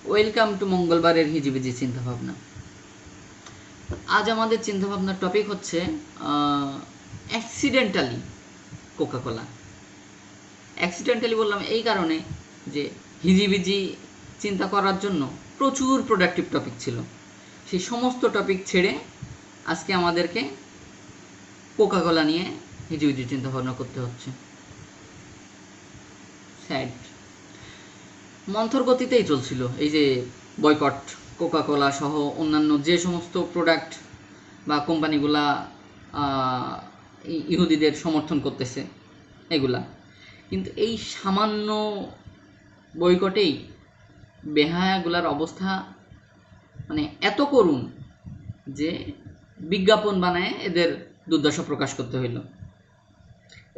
Welcome to মঙ্গলবারের হিজিবিজি চিন্তাভাবনা। আজ আমাদের চিন্তাভাবনার টপিক হচ্ছে অ্যাক্সিডেন্টালি কোকাকোলা। অ্যাক্সিডেন্টালি বললাম এই কারণে যে হিজিবিজি চিন্তা করার জন্য প্রচুর প্রোডাক্টিভ টপিক ছিল, সেই সমস্ত টপিক ছেড়ে আজকে আমাদেরকে কোকাকোলা নিয়ে হিজিবিজি চিন্তাভাবনা করতে হচ্ছে। স্যাড। মন্থর গতিতেই চলছিল এই যে বয়কট, কোকাকোলা সহ অন্যান্য যে সমস্ত প্রোডাক্ট বা কোম্পানিগুলা ইহুদিদের সমর্থন করতেছে এগুলা। কিন্তু এই সামান্য বয়কটেই বেহায়াগুলার অবস্থা মানে এত করুণ যে বিজ্ঞাপন বানায় এদের দুর্দশা প্রকাশ করতে হইল।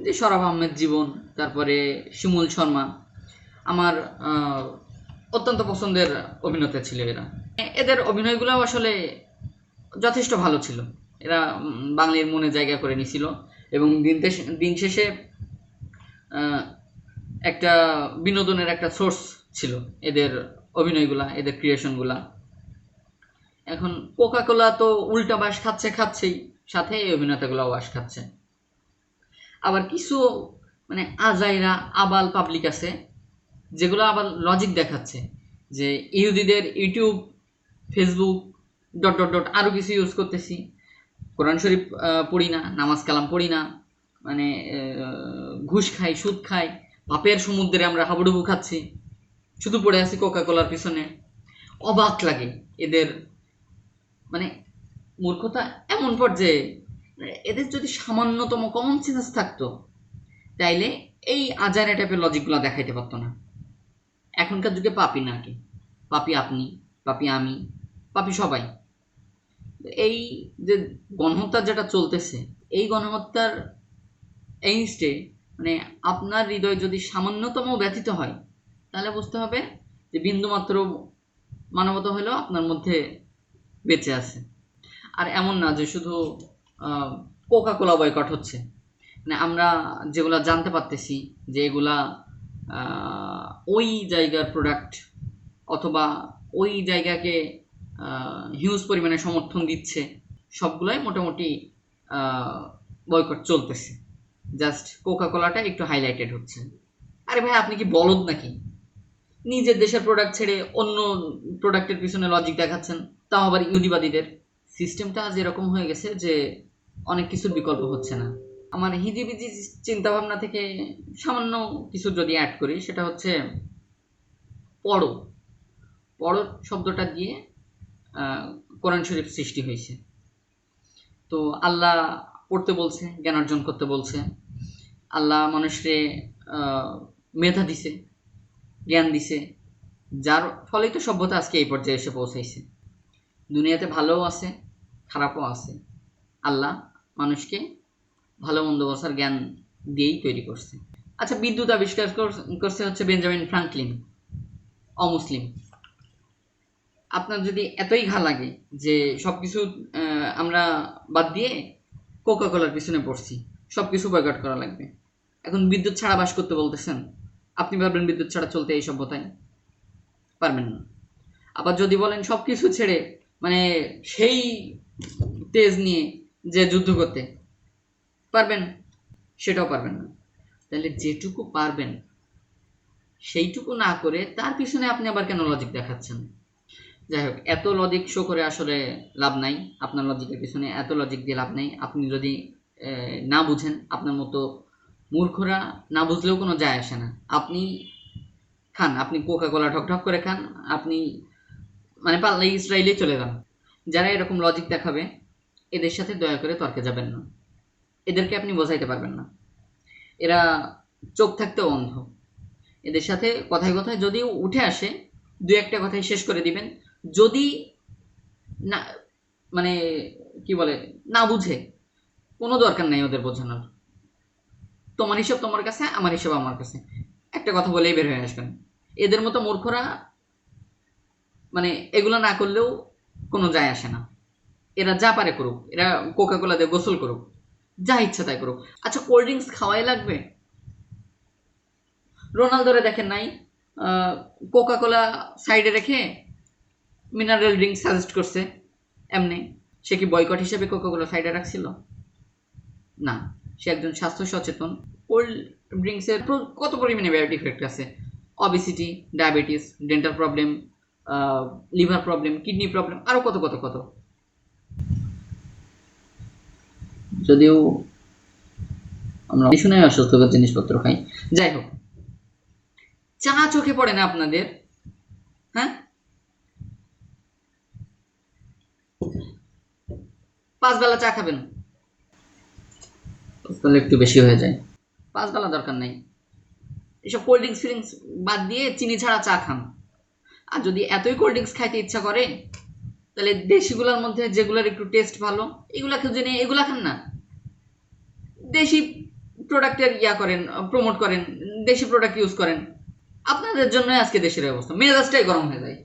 যে শরাফ আহমেদ জীবন, তারপরে শিমুল শর্মা আমার অত্যন্ত পছন্দের অভিনেতা ছিল এরা। এদের অভিনয়গুলোও আসলে যথেষ্ট ভালো ছিল। এরা বাঙালির মনে জায়গা করে নিছিল এবং দিন শেষে একটা বিনোদনের একটা সোর্স ছিল এদের অভিনয়গুলা, এদের ক্রিয়েশনগুলা। এখন কোকাকোলা তো উল্টা বাস খাচ্ছেই, সাথে এই অভিনেতাগুলাও বাস খাচ্ছে। আবার কিছু মানে আজাইরা আবাল পাবলিক আছে যেগুলো আবার লজিক দেখাচ্ছে যে ইহুদিদের YouTube, Facebook dot dot dot আরও কিছু ইউজ করতেছি, কোরআন শরীফ পড়ি না, নামাজ কালাম পড়ি না, মানে ঘুষ খাই, সুদ খাই, পাপের সমুদ্রে আমরা হাবুডুবু খাচ্ছি, শুধু পড়ে আছি কোকাকোলার পিছনে। অবাক লাগে এদের মানে মূর্খতা এমন পর্যায়ে। এদের যদি সামান্যতম কমন সেন্স থাকতো তাইলে এই আজারে টাইপের লজিকগুলো দেখাইতে পারতো না। এখনকার যুগে পাপি না কি, পাপি আপনি, পাপি আমি, পাপি সবাই। এই যে গণহত্যা যেটা চলতেছে, এই গণহত্যার এগেইনস্টে মানে আপনার হৃদয় যদি সামান্যতম ব্যথিত হয় তাহলে বুঝতে হবে যে বিন্দুমাত্র মানবতা হলেও আপনার মধ্যে বেঁচে আছে। আর এমন না যে শুধু কোকাকোলা বয়কট হচ্ছে, মানে আমরা যেগুলা জানতে পারতেছি যে এগুলা ওই জায়গার প্রোডাক্ট অথবা ওই জায়গাকে হিউজ পরিমাণে সমর্থন দিচ্ছে, সবগুলাই মোটামুটি বয়কট চলতেছে। জাস্ট কোকাকোলাটা একটু হাইলাইটেড হচ্ছে। আরে ভাই, আপনি কি বলদ নাকি? নিজের দেশের প্রোডাক্ট ছেড়ে অন্য প্রোডাক্টের পিছনে লজিক দেখাচ্ছেন, তাও আবার ইহুদিবাদীদের। সিস্টেমটা আজ এরকম হয়ে গেছে যে অনেক কিছুর বিকল্প হচ্ছে না। আমার হিজিবিজি চিন্তাভাবনা থেকে সামান্য কিছু যদি অ্যাড করি, সেটা হচ্ছে পড়ো। পড়ো শব্দটা দিয়ে কোরআন শরীফ সৃষ্টি হয়েছে। তো আল্লাহ পড়তে বলছে, জ্ঞান অর্জন করতে বলছে। আল্লাহ মানুষকে মেধা দিছে, জ্ঞান দিছে, যার ফলেই তো সভ্যতা আজকে এই পর্যায়ে এসে পৌঁছাইছে। দুনিয়াতে ভালোও আছে, খারাপও আছে। আল্লাহ মানুষকে ভালো মন্দ বোঝার জ্ঞান দিয়েই তৈরি করছে। আচ্ছা, বিদ্যুৎ আবিষ্কার করছে হচ্ছে বেঞ্জামিন ফ্রাঙ্কলিন, অমুসলিম। আপনার যদি এতই ঘা লাগে যে সবকিছু আমরা বাদ দিয়ে কোকাকোলার পিছনে পড়ছি, সবকিছু বয়কট করা লাগবে, এখন বিদ্যুৎ ছাড়া বাস করতে বলতেছেন, আপনি পারবেন বিদ্যুৎ ছাড়া চলতে এই সভ্যতায়? পারবেন না। আবার যদি বলেন সবকিছু ছেড়ে মানে সেই তেজ নিয়ে যে যুদ্ধ করতে, পারবেন? সেটাও পারবেন না। তাহলে যেটুকু পারবেন সেইটুকু না করে তার পিছনে আপনি আবার কেন লজিক দেখাচ্ছেন? যাই হোক, এত লজিক শো করে আসলে লাভ নাই। আপনার লজিকের পিছনে এত লজিক দিয়ে লাভ নেই। আপনি যদি না বুঝেন, আপনার মতো মূর্খরা না বুঝলেও কোনো যায় আসে না। আপনি খান, আপনি কোকাকোলা ঢকঢক করে খান, আপনি মানে পারলে ইসরায়েলে চলে যান। যারা এরকম লজিক দেখাবে এদের সাথে দয়া করে তর্কে যাবেন না। এদেরকে আপনি বোঝাইতে পারবেন না। এরা চোখ থাকতেও অন্ধ। এদের সাথে কথায় কথায় যদি উঠে আসে, দু একটা কথাই শেষ করে দিবেন। যদি না মানে কি বলে না বুঝে, কোনো দরকার নাই ওদের বোঝানোর। তোমার হিসাব তোমার কাছে, আমার হিসাব আমার কাছে, একটা কথা বলেই বের হয়ে আসবেন। এদের মতো মূর্খরা মানে এগুলো না করলেও কোনো যায় আসে না। এরা যা পারে করুক, এরা কোকাকোলা দিয়ে গোসল করুক, যা ইচ্ছা তাই করুক। আচ্ছা, কোল্ড ড্রিঙ্কস খাওয়াই লাগবে? রোনালদোরে দেখেন নাই, কোকা কোলা সাইডে রেখে মিনারেল ড্রিঙ্ক সাজেস্ট করছে এমনি, সে কি বয়কট হিসেবে কোকা কোলা সাইডে রাখছিল? না, সে একজন স্বাস্থ্য সচেতন। কোল্ড ড্রিঙ্কসের কত পরিমাণে ব্যাড ইফেক্ট আছে, obesity, diabetes, dental problem, liver problem, kidney problem, আরও কত কত কত। যদিও আমরা শুনে অস্বাস্থ্যকর জিনিসপত্র খাই। যাই হোক, চা চোখে পড়ে না আপনাদের? হ্যাঁ, 5 বেলা চা খাবেন? তাহলে একটু বেশি হয়ে যায়। 5 বেলা দরকার নাই, এসব কোল্ড ড্রিঙ্কস ফিলিংস বাদ দিয়ে চিনি ছাড়া চা খান। আর যদি এতই কোল্ড ড্রিঙ্কস খাইতে ইচ্ছা করে, তাহলে দেশিগুলোর মধ্যে যেগুলোর একটু টেস্ট ভালো এগুলা খুঁজে নিয়ে এগুলা খান না। দেশি প্রোডাক্টের করেন, প্রমোট করেন, দেশি প্রোডাক্ট ইউজ করেন। আপনাদের জন্য আজকে দেশের অবস্থা, মেজাজটাই গরম হয়ে যায়।